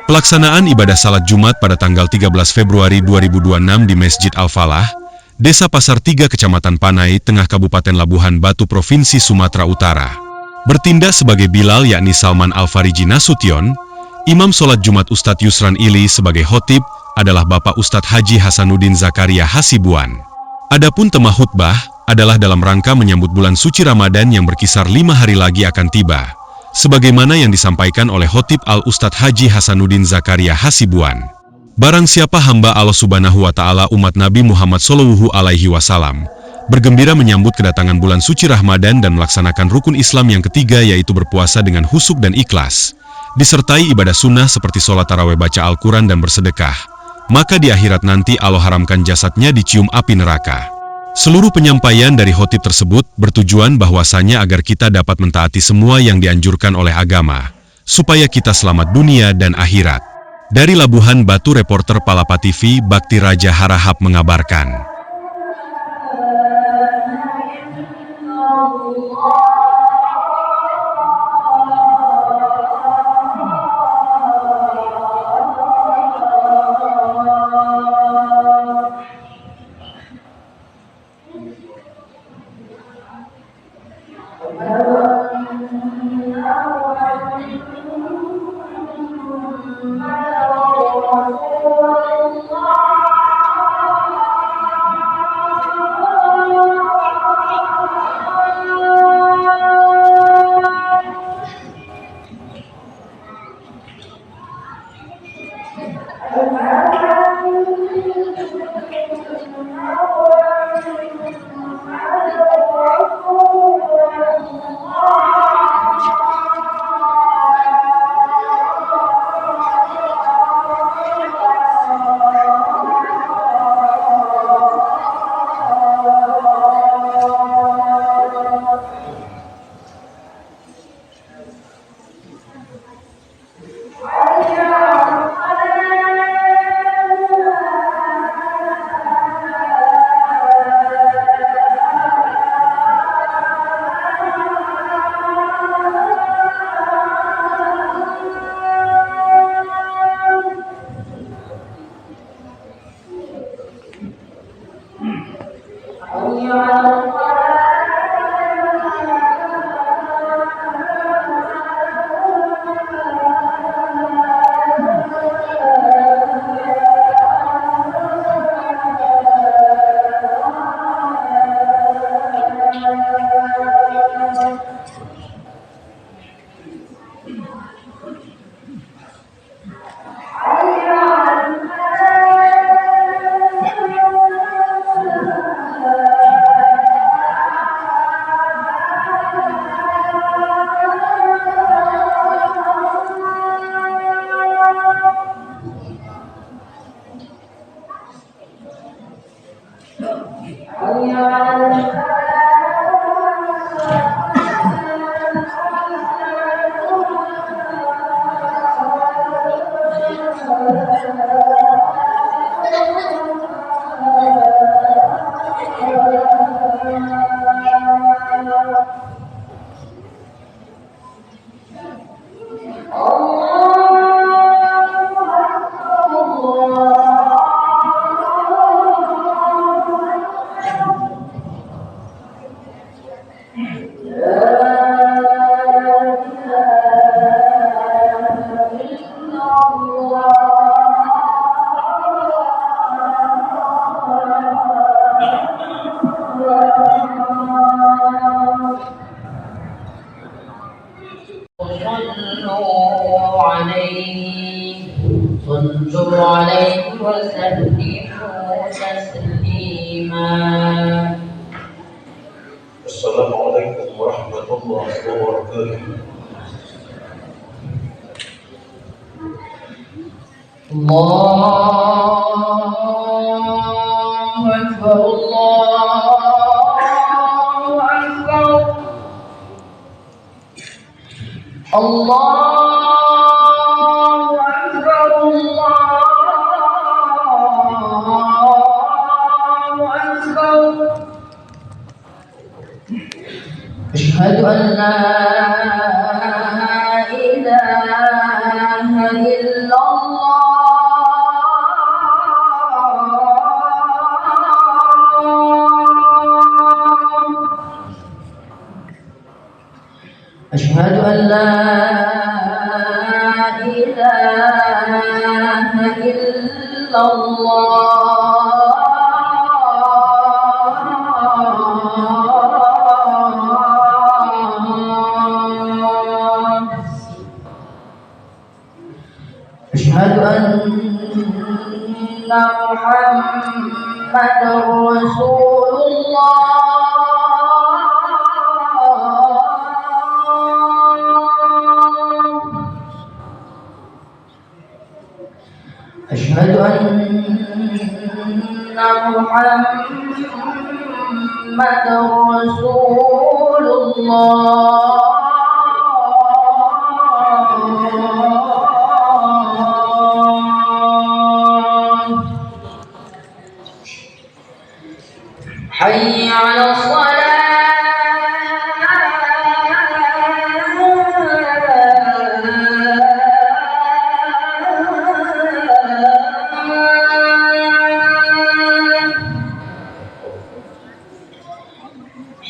Pelaksanaan ibadah salat Jumat pada tanggal 13 Februari 2026 di Masjid Al-Falah, Desa Pasar Tiga, Kecamatan Panai, Tengah, Kabupaten Labuhan Batu, Provinsi Sumatera Utara. Bertindak sebagai Bilal yakni Salman Al-Fariji Nasution, Imam Sholat Jumat Ustadz Yusran Ili sebagai khotib adalah Bapak Ustadz Haji Hasanuddin Zakaria Hasibuan. Adapun tema khutbah adalah dalam rangka menyambut bulan suci Ramadan yang berkisar 5 hari lagi akan tiba, sebagaimana yang disampaikan oleh khotib Al-Ustadz Haji Hasanuddin Zakaria Hasibuan. Barang siapa hamba Allah Subhanahu wa Ta'ala umat Nabi Muhammad Shallallahu Alaihi Wasallam bergembira menyambut kedatangan bulan suci Ramadan dan melaksanakan rukun Islam yang ketiga, yaitu berpuasa dengan khusyuk dan ikhlas, disertai ibadah sunnah seperti sholat tarawih, baca Al-Quran dan bersedekah, maka di akhirat nanti Allah haramkan jasadnya dicium api neraka. Seluruh penyampaian dari khotib tersebut bertujuan bahwasanya agar kita dapat mentaati semua yang dianjurkan oleh agama, supaya kita selamat dunia dan akhirat. Dari Labuhan Batu, reporter Palapa TV Bakti Raja Harahap mengabarkan. صلوا عليه وسلموا تسليما. السلام عليكم ورحمة الله وبركاته. الله أكبر الله أكبر الله أكبر الله أكبر. أشهد أن لا إله إلا الله أشهد أن لا إله إلا الله. أشهد أن محمد رسول الله. أشهد أن محمد رسول الله. حي على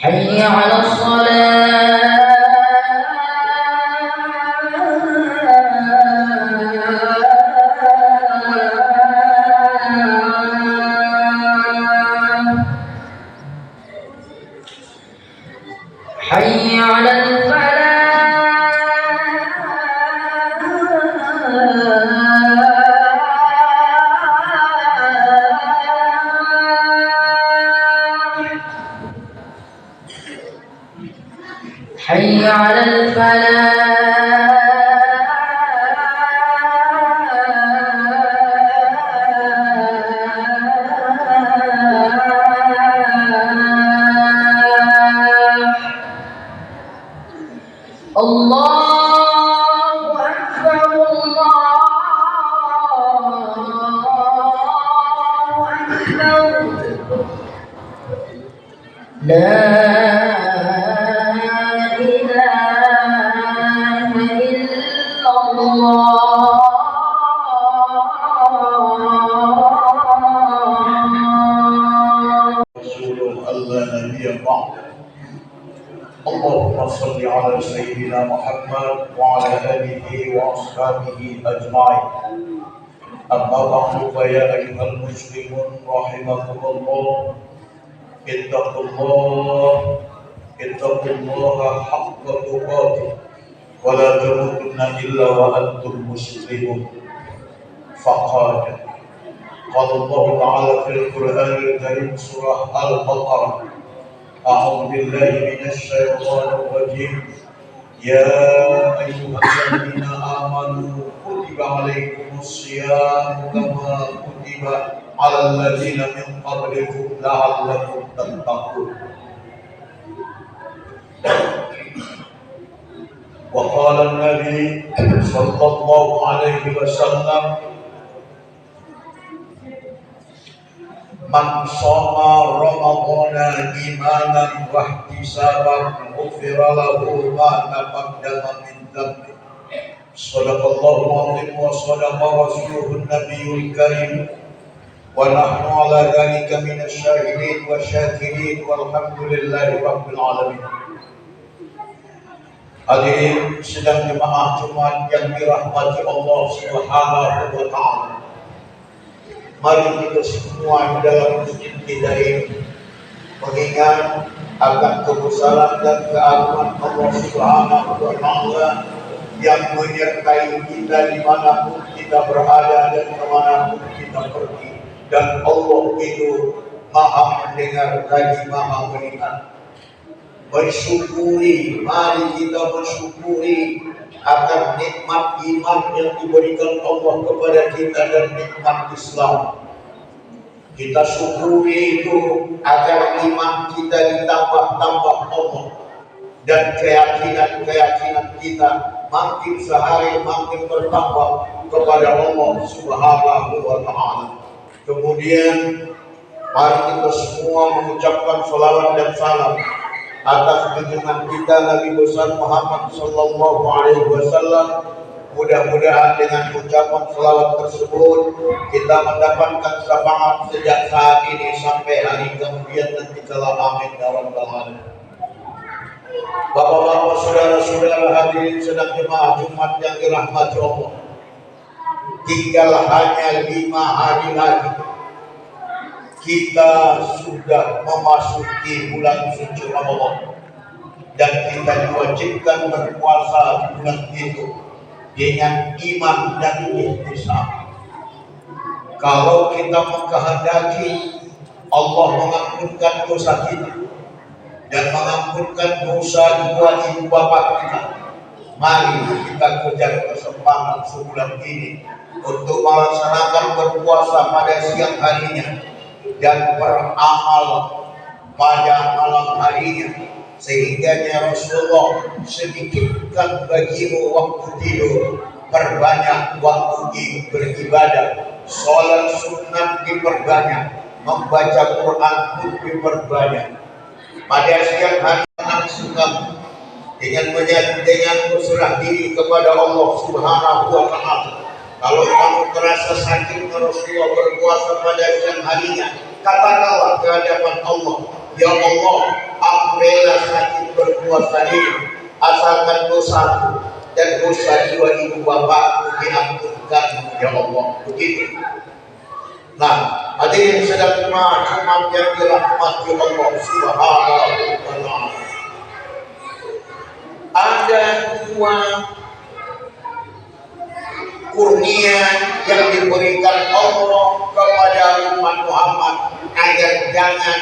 حي على الصلاة. حي على الفلاح. حي على الفلاح. الله أكبر الله أكبر. لا إله إلا الله. رسول الله نبي بعد. اللهم صل على سيدنا محمد وعلى آله وأصحابه أجمعين. أما بعد فيا أيها المسلمون رحمكم الله، اتقوا الله حق تقاته ولا تموتن إلا وأنتم مسلمون. فقال قال الله تعالى في القرآن الكريم سورة البقرة: أعوذ بالله من الشيطان الرجيم. يا أيها الذين آمنوا كتب عليكم الصيام كما كتب على الذين من قبلكم لعلكم تتقون. وقال النبي صلى الله عليه وسلم: من صام رمضان إيمانا واحتسابا غفر له ما تقدم من ذنبه. صدق الله العظيم وصدق رسوله النبي الكريم، ونحن على ذلك من الشاهدين والشاكرين والحمد لله رب العالمين. Hadirin sedang jemaah Jumat yang dirahmati Allah Subhanahu wa Ta'ala. Mari kita semua di dalam masjid kita ini mengingat akan kebesaran dan keagungan Allah Subhanahu wa Ta'ala yang menyertai kita dimanapun kita berada dan kemanapun kita pergi. Dan Allah itu Maha mendengar lagi Maha melihat. Bersyukuri, mari kita bersyukuri akan nikmat iman yang diberikan Allah kepada kita dan nikmat Islam. Kita syukuri itu agar iman kita ditambah-tambah Allah dan keyakinan kita makin sehari makin bertambah kepada Allah Subhanahu wa Ta'ala. Kemudian mari kita semua mengucapkan salawat dan salam atas junjungan kita Nabi besar Muhammad sallallahu alaihi wasallam. Mudah-mudahan dengan ucapan salawat tersebut kita mendapatkan syafaat sejak saat ini sampai hari kemudian nanti kala. Amin ya rabbal alamin. Bapak-bapak saudara-saudara hadirin sedang jemaah Jumat yang dirahmati Allah. Tinggal hanya 5 hari lagi kita sudah memasuki bulan suci Ramadan, dan kita diwajibkan berpuasa di bulan itu dengan iman dan ihtisab. Kalau kita mengkehendaki Allah mengampunkan dosa kita dan mengampunkan dosa dua ibu bapak kita, mari kita kejar kesempatan sebulan ini untuk melaksanakan berpuasa pada siang harinya dan beramal pada malam harinya, sehingga Rasulullah sedikitkan bagimu waktu tidur, perbanyak waktu beribadah, sholat sunat diperbanyak, membaca Quran pun diperbanyak. Pada siang hari langsung dengan berserah diri kepada Allah Subhanahu wa Ta'ala. Kalau kamu terasa sakit, Rasulullah berpuasa pada siang harinya, katakanlah ke hadapan Allah, ya Allah, aku rela sakit berpuasa ini, asalkan dosaku dan dosa dua ibu bapakku diampunkan, ya Allah. Begitu. Nah, hadirin sedang jemaah Jumat yang dirahmati Allah Subhanahu wa Ta'ala. Ada dua kurnia yang diberikan Allah kepada umat Muhammad agar jangan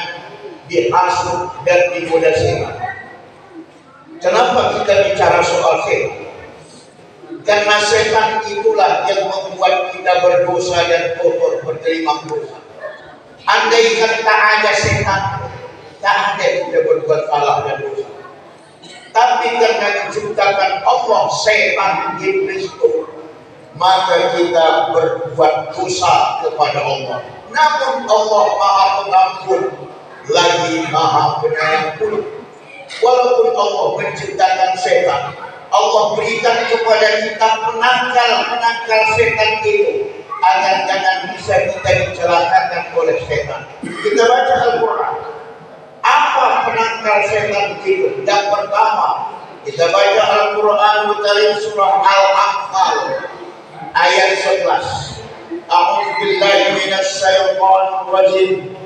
dihasut dan digoda setan. Kenapa kita bicara soal setan? Karena setan itulah yang membuat kita berdosa dan kotor berterima dosa. Andai kata ada setan, tak ada kita berbuat salah dan dosa. Tapi karena diciptakan Allah setan iblis itu, maka kita berbuat dosa kepada Allah. Namun Allah Maha Pengampun lagi Maha Penyayang pula. Walaupun Allah menciptakan setan, Allah berikan kepada kita penangkal setan itu agar jangan bisa kita dicelakakan oleh setan. Kita baca Al-Quran. Apa penangkal setan itu? Yang pertama, kita baca Al-Quran Al-Karim surah Al-Anfal ayat 11. A'udzu billahi minasy syaithanir rajim.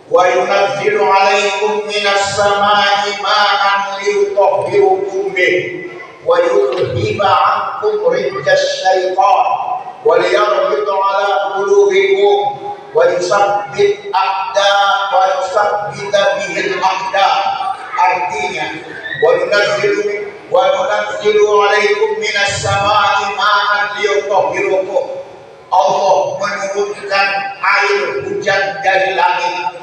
Wa yunazzilu 'alaikum minas samaa'i ma'an liyutahhirukum bihi wa yudhhiba 'ankum rijzas syaitan wa liyarbita 'ala qulubikum wa yusabbit bihil aqda. Artinya wa nunazzilu 'alaikum minas samaa'i ma'an liyutahhirukum. Allah menurunkan air hujan dari langit.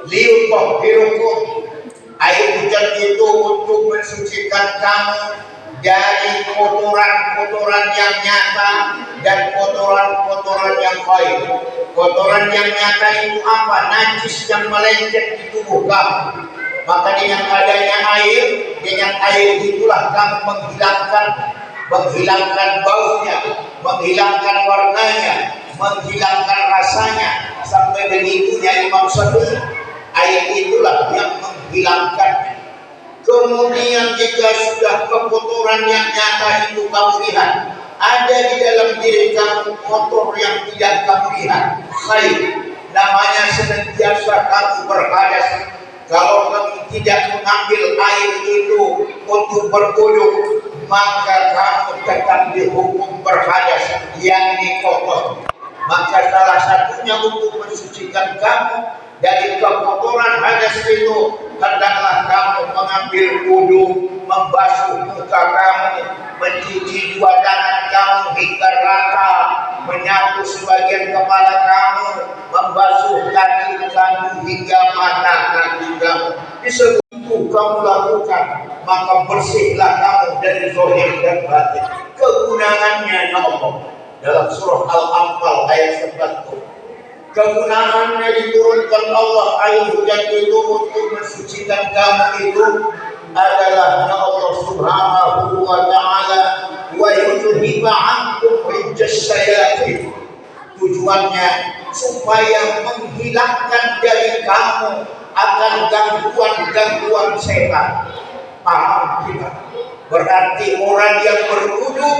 Liyutahhirukum, air hujan itu untuk mensucikan kamu dari kotoran-kotoran yang nyata dan kotoran-kotoran yang gaib. Kotoran yang nyata itu apa? Najis yang melencet di tubuh kamu. Maka dengan adanya dengan air itulah kamu menghilangkan baunya, menghilangkan warnanya, menghilangkan rasanya. Sampai begitunya Imam Syafi'i, air itulah yang menghilangkannya. Kemudian jika sudah kekotoran yang nyata itu kamu lihat, ada di dalam diri kamu kotor yang tidak kamu lihat, namanya senantiasa kamu berhadas. Kalau kamu tidak mengambil air itu untuk berwudu, maka kamu tetap dihukum berhadas, yakni kotor. Maka salah satunya untuk mensucikan kamu dari kekotoran hadas itu, hendaklah kamu mengambil wudu, membasuh muka kamu, mencuci dua tangan kamu hingga rata, menyapu sebagian kepala kamu, membasuh kaki kamu hingga mata kaki kamu. Disebut itu kamu lakukan, maka bersihlah kamu dari zahir dan batin. Kegunaannya ya Allah dalam surah Al-Anfal ayat 11. Kegunaannya diturunkan Allah air hujan itu untuk mensucikan kamu itu adalah ya Allah Subhanahu wa Ta'ala wa yudhhiba 'ankum rijzas syayatin. Tujuannya supaya menghilangkan dari kamu akan gangguan-gangguan setan. paham kita. Berarti orang yang berwudu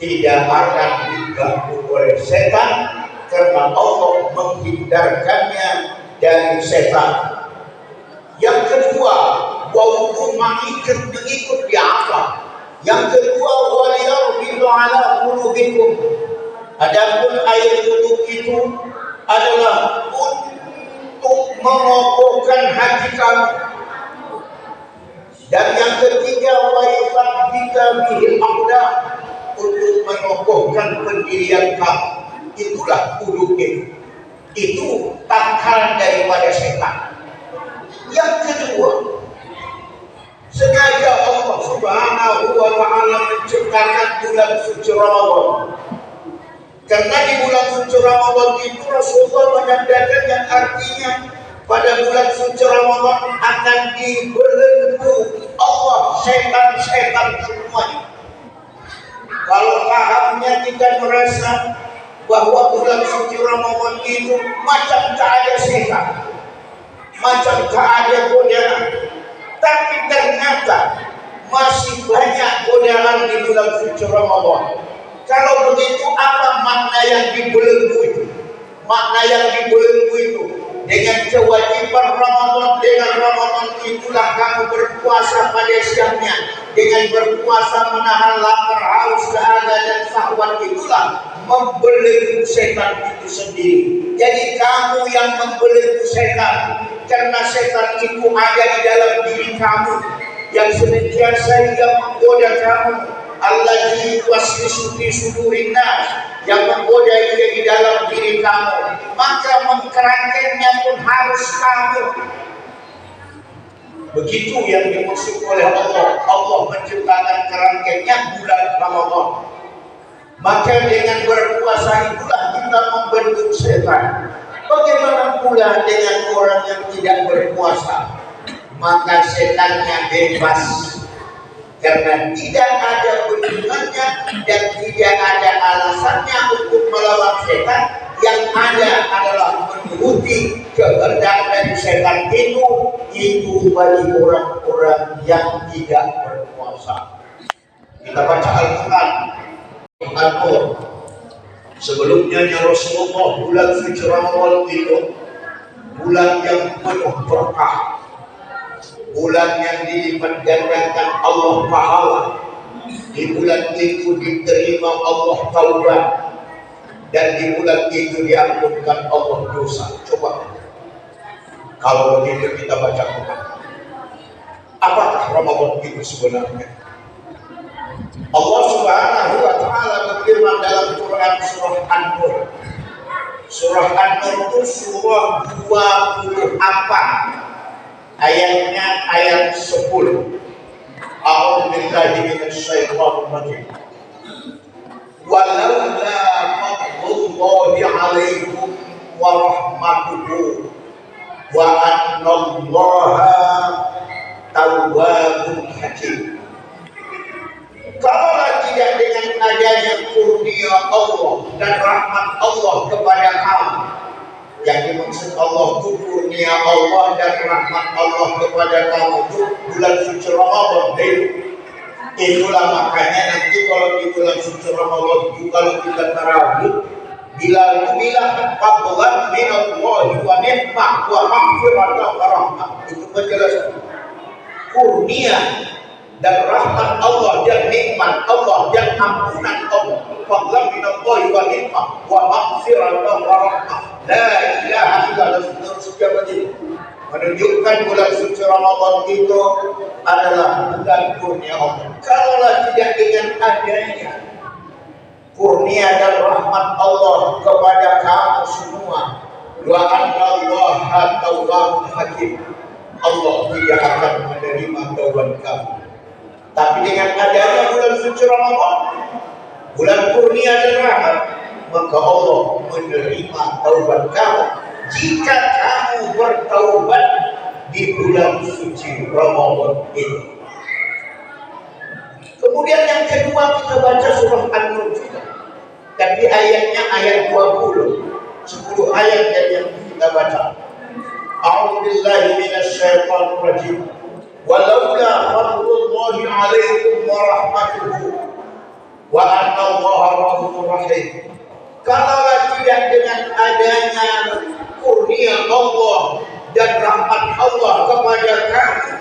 tidak akan diganggu oleh setan karena Allah menghindarkannya dari setan. Yang kedua, wudu mengikut dia apa? Yang kedua, waliyarbidu ala qulubikum. Adapun air wudu itu adalah untuk mengokohkan hati kamu. Dan yang ketiga, wa yuthabbita bihil aqdam, untuk mengokohkan pendirian kamu. Itulah wudu itu tangkalan daripada setan. Yang kedua, sengaja Allah Subhanahu wa Ta'ala menciptakan bulan suci Ramadan. Karena di bulan suci Ramadan itu Rasulullah menandakan yang artinya pada bulan suci Ramadan akan dibelenggu Allah setan-setan semuanya. Kalau pahamnya kita merasa bahwa bulan suci Ramadan itu macam cahaya setan, macam cahaya godaan, tapi ternyata masih banyak godaan di bulan suci Ramadan. Kalau begitu, apa makna yang dibelenggu itu? Makna yang dibelenggu itu dengan kewajiban Ramadan, dengan Ramadan itulah kamu berpuasa pada siangnya, dengan berpuasa menahan lapar, haus, dahaga dan syahwat, itulah membelenggu setan itu sendiri. Jadi kamu yang membelenggu setan, karena setan itu ada di dalam diri kamu yang senantiasa menggoda kamu. Allazi yuwaswisu fi sudurin nas, yang menggoda dia di dalam diri kamu, maka mengkerangkengnya pun harus kamu. Begitu yang dimaksud oleh Allah. Allah menciptakan kerangkengnya bulan Ramadan. Maka dengan berpuasa itulah kita membentuk setan. Bagaimana pula dengan orang yang tidak berpuasa? Maka setannya bebas, karena tidak ada hubungannya dan tidak ada alasannya untuk melawan setan. Yang ada adalah menuruti kehendak dari setan itu bagi orang-orang yang tidak berpuasa. Kita baca Al-Quran. Sebelumnya Rasulullah, bulan suci Ramadan itu bulan yang penuh berkah, bulan yang dilipat gandakan Allah pahala. Di bulan itu diterima Allah taubat, dan di bulan itu diampunkan Allah dosa. Coba kalau begitu kita baca Quran. Apakah Ramadan itu sebenarnya? Allah Subhanahu wa Ta'ala berfirman dalam Quran surah An-Nur. Surah An-Nur itu surah 24. Ayatnya ayat 10. A'udzu billahi minasy syaithanir rajim. Walaula fadlullahi 'alaikum wa rahmatuhu wa annallaha tawwabun hakim. Kalau tidak dengan adanya kurnia Allah dan rahmat Allah kepada kamu, yang dimaksud Allah itu kurnia Allah dan rahmat Allah kepada kamu itu bulan suci Ramadan. Itulah makanya nanti kalau di bulan suci Ramadan itu kalau kita tarawih, bila fadlan minallahi wa ni'mah wa maghfiratan wa rahmah, itu menjelaskan kurnia dan rahmat Allah dan nikmat Allah dan ampunan Allah. Fadlan minallahi wa ni'mah wa maghfiratan wa rahmah. La ilaha illallah. Seterusnya begitu menunjukkan bulan suci Ramadan itu adalah bulan kurnia Allah. Kalau tidak dengan adanya kurnia dan rahmat Allah kepada kamu semua, wa annallaha tawwabun hakim, Allah tidak akan menerima taubat kamu. Tapi dengan adanya bulan suci Ramadan, bulan kurnia dan rahmat, maka Allah menerima taubat kamu jika kamu bertaubat di bulan suci Ramadan ini. Kemudian yang kedua kita baca surah An-Nur juga. Dan di ayatnya ayat 20. 10 ayat yang kita baca. A'udzu billahi minasy syaithanir rajim. Wal alaikum warahmatullahi wa anna Allaha ghafurur rahim. Kalau tidak dengan adanya kurnia Allah dan rahmat Allah kepada kamu,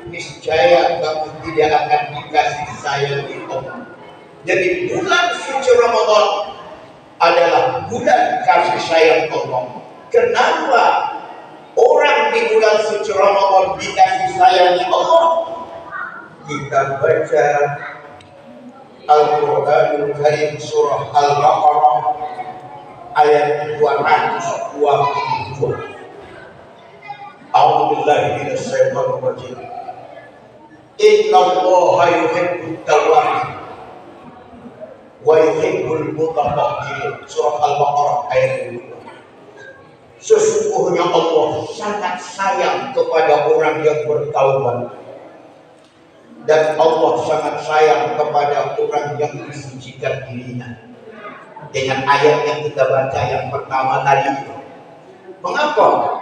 niscaya kamu tidak akan dikasih sayang Allah. Jadi bulan suci Ramadan adalah bulan kasih sayang Allah. Kenapa orang di bulan suci Ramadan dikasih sayangnya Allah? Kita baca Al-Quranul Karim surah Al-Baqarah ayat 222. A'udzu billahi minasy syaithanir rajim. Inna Allaha yuhibbut tawwabin wa yuhibbul mutatahhirin. Surah Al-Baqarah ayat 2. Sesungguhnya Allah sangat sayang kepada orang yang bertaubat, dan Allah sangat sayang kepada orang yang mensucikan dirinya. Dengan ayat yang kita baca yang pertama tadi, mengapa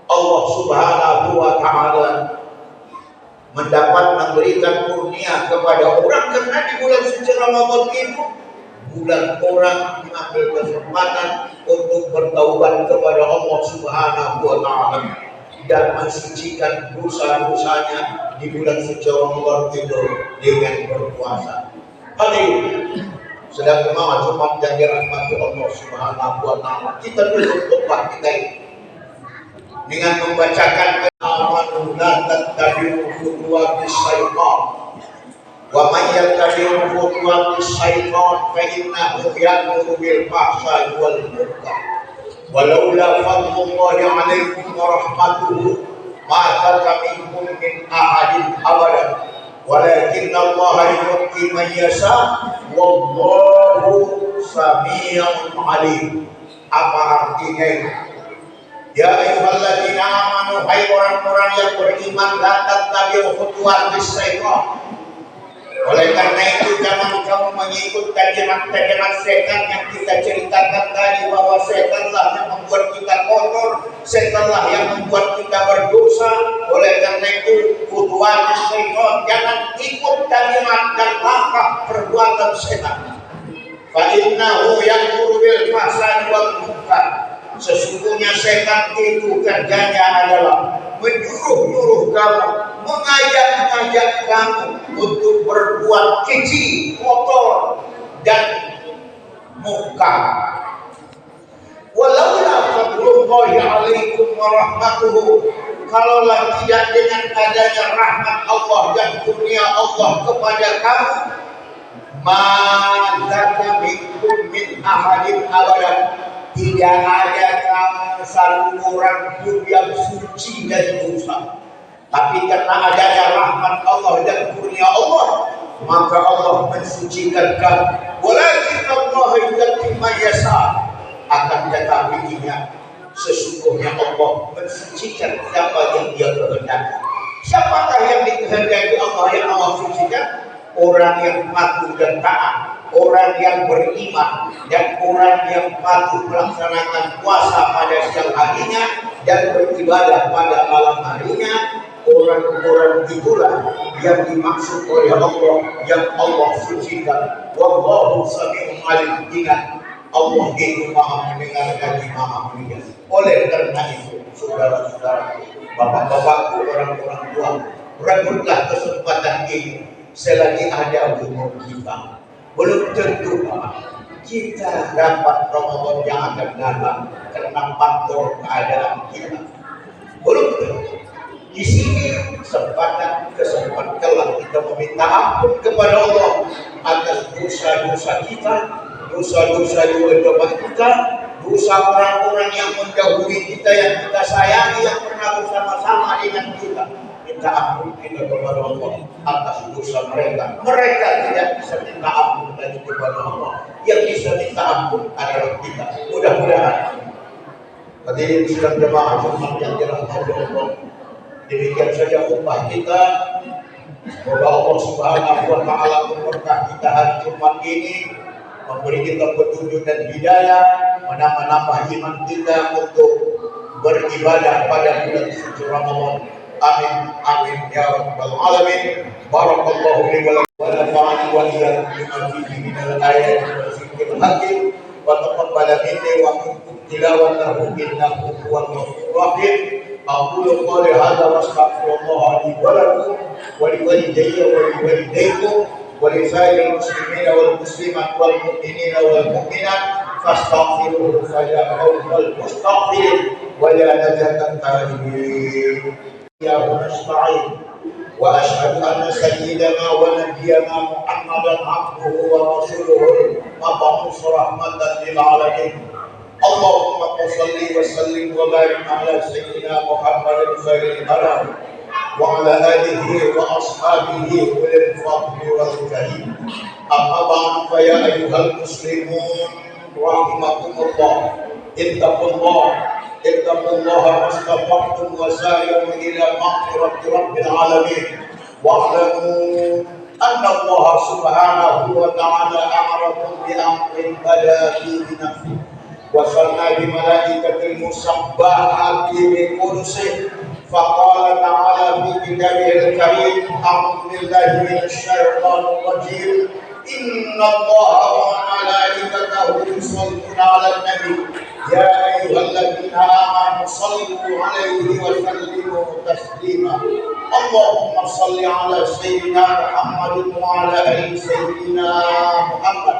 Allah Subhanahu wa Ta'ala memberikan kurnia kepada orang? Karena di bulan suci Ramadan itu bulan orang mengambil kesempatan untuk bertaubat kepada Allah Subhanahu wa Ta'ala dan mensucikan dosa-dosanya di bulan suci Ramadan itu dengan berpuasa. Hadirin sedang jemaah Jumat yang dirahmati Allah Subhanahu wa Ta'ala, kita dulu khutbah kita ini dengan membacakan amanu la tattabi'u khutuwatis syaitan wa man yattabi' khutuwatis syaitan fa innahu ya'muru bil fahsya'i wal munkar walaula fadlullahi 'alaikum wa rahmatuhu ma taraka minkum min ahadin abadan walakin Allah yu'ti man yasha wallahu samii'un 'alim. Apa artinya itu? Ya ayyuhalladzina amanu, hai orang-orang yang beriman, la tattabi'u khutuwatis syaitan. Oleh karena itu jangan kamu mengikut tajiran-tajiran setan yang kita ceritakan tadi, bahwa setanlah yang membuat kita kotor, setanlah yang membuat kita berdosa. Oleh karena itu khutuwatis syaitan, jangan ikut tajiran dan langkah perbuatan setan. Fa innahu ya'muru bil fahsya'i wal munkar. Sesungguhnya setan itu kerjanya adalah menyuruh-nyuruh kamu, mengajak-ngajak kamu untuk berbuat keji, kotor, dan mungkar. Walaula fadlullahi 'alaikum wa rahmatuhu, kalaulah tidak dengan adanya rahmat Allah dan kurnia Allah kepada kamu, maka minkum min ahadin abadan, tidak ada kamu satu orang pun yang suci dari dosa. Tapi karena adanya rahmat Allah dan kurnia Allah, maka Allah mensucikan kamu. Walakin Allah yuzakki man yasha, akan tetapi ingat, sesungguhnya Allah mensucikan siapa yang Dia kehendaki. Siapakah yang dikehendaki Allah yang Allah sucikan? Orang yang patuh dan taat, orang yang beriman, dan orang yang patuh melaksanakan puasa pada siang harinya dan beribadah pada malam harinya. Orang-orang itulah yang dimaksud oleh Allah, yang Allah sucikan. Wallahu sami'un 'alim. Ingat, Allah itu Maha mendengar lagi Maha melihat. Oleh karena itu, saudara-saudara, bapak-bapakku, orang-orang tua, rebutlah kesempatan ini selagi ada umur kita. Belum tentu kita dapat Ramadan yang akan datang karena faktor keadaan kita. Belum tentu. Di sini kesempatan telah kita meminta ampun kepada Allah atas dosa-dosa kita, dosa-dosa juga kita, dosa orang-orang yang mendahului kita, yang kita sayangi, yang pernah bersama-sama dengan kita. Minta ampun kita kepada Allah atas dosa mereka. Mereka tidak bisa minta ampun lagi kepada Allah. Yang bisa minta ampun adalah kita. Mudah-mudahan hadirin sedang jemaah Jumat yang dirahmati Allah, demikian saja khutbah kita. Semoga Allah Subhanahu wa Ta'ala memberkahi kita hari Jumat ini, memberi kita petunjuk dan hidayah, menambah iman kita untuk beribadah pada bulan suci Ramadan. Amin, amin, ya Rabbal rabbal alamin. Barakallahu li wa lakum wa nafa'ani wa iyyakum bima fihi min al-ayati wa dzikril hakim wa taqabbala minni wa minkum tilawatahu innahu huwal ghafurur rahim. Aqulu qawli hadza wa astaghfirullah li wa lakum wa li walidayya wa li walidaykum wa li sa'iril muslimina wal muslimat wal mu'minina wal mu'minat fastaghfiruhu fa innahu huwal mustaghfir wa la najatan ta'imin. Ya nasta'in wa ashhadu anna sayyidana wa nabiyyana Muhammadan abduhu wa rasuluhu mab'uts rahmatan lil alamin. Allahumma shalli wa sallim wa barik ala sayyidina Muhammadin khairil anam wa ala alihi wa ashabihi ulil fadli wal karim. Amma ba'du fa ya ayyuhal muslimun rahimakumullah. Ittaqullaha mastata'tum wa sari'u ila maghfirati rabbil alamin. Wa'lamu anna Allah subhanahu wa ta'ala amarakum bi amrin bada fihi nafsi wa sanna bi malaikatil musabbahati bi qudusi faqala ta'ala fi kitabihil karim a'udzu billahi minasy syaithanir rajim inna Allaha wa malaikatahu yusholluna 'alan nabi ya ayyuhalladzina amanu shallu 'alaihi wa sallimu taslima. Allahumma shalli 'ala sayyidina Muhammadin wa 'ala ali sayyidina Muhammad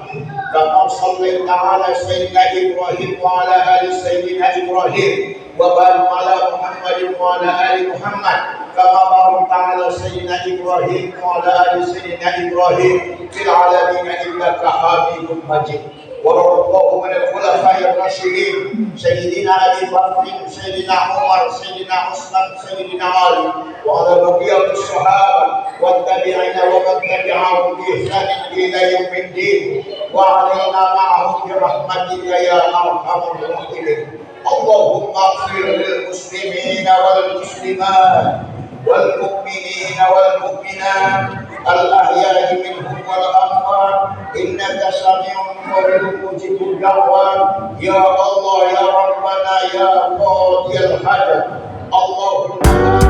kama shallaita 'ala sayyidina Ibrahim wa 'ala ali sayyidina Ibrahim wa barik 'ala Muhammadin wa 'ala ali Muhammad kama barakta 'ala sayyidina Ibrahim wa 'ala ali sayyidina Ibrahim fil 'alamin innaka Hamidum Majid. Warahmatullahi min al-khulafa'ir rasyidin sayyidina Abi Bakr sayyidina Umar sayyidina Utsman sayyidina Ali wa ala baqiyatis sahabah wa tabi'ina wa man tabi'ahum bi ihsan ila yaumiddin wa alaina ma'ahum bi rahmatika ya arhamar rahimin. Allahumma ighfir lil muslimina wal muslimat wal mu'minina wal mu'minat al-ahya'i minhum wal amwat innaka sami'un qaribun mujibud da'wat ya Allah ya Rabbana ya qadiyal hajat. Allahumma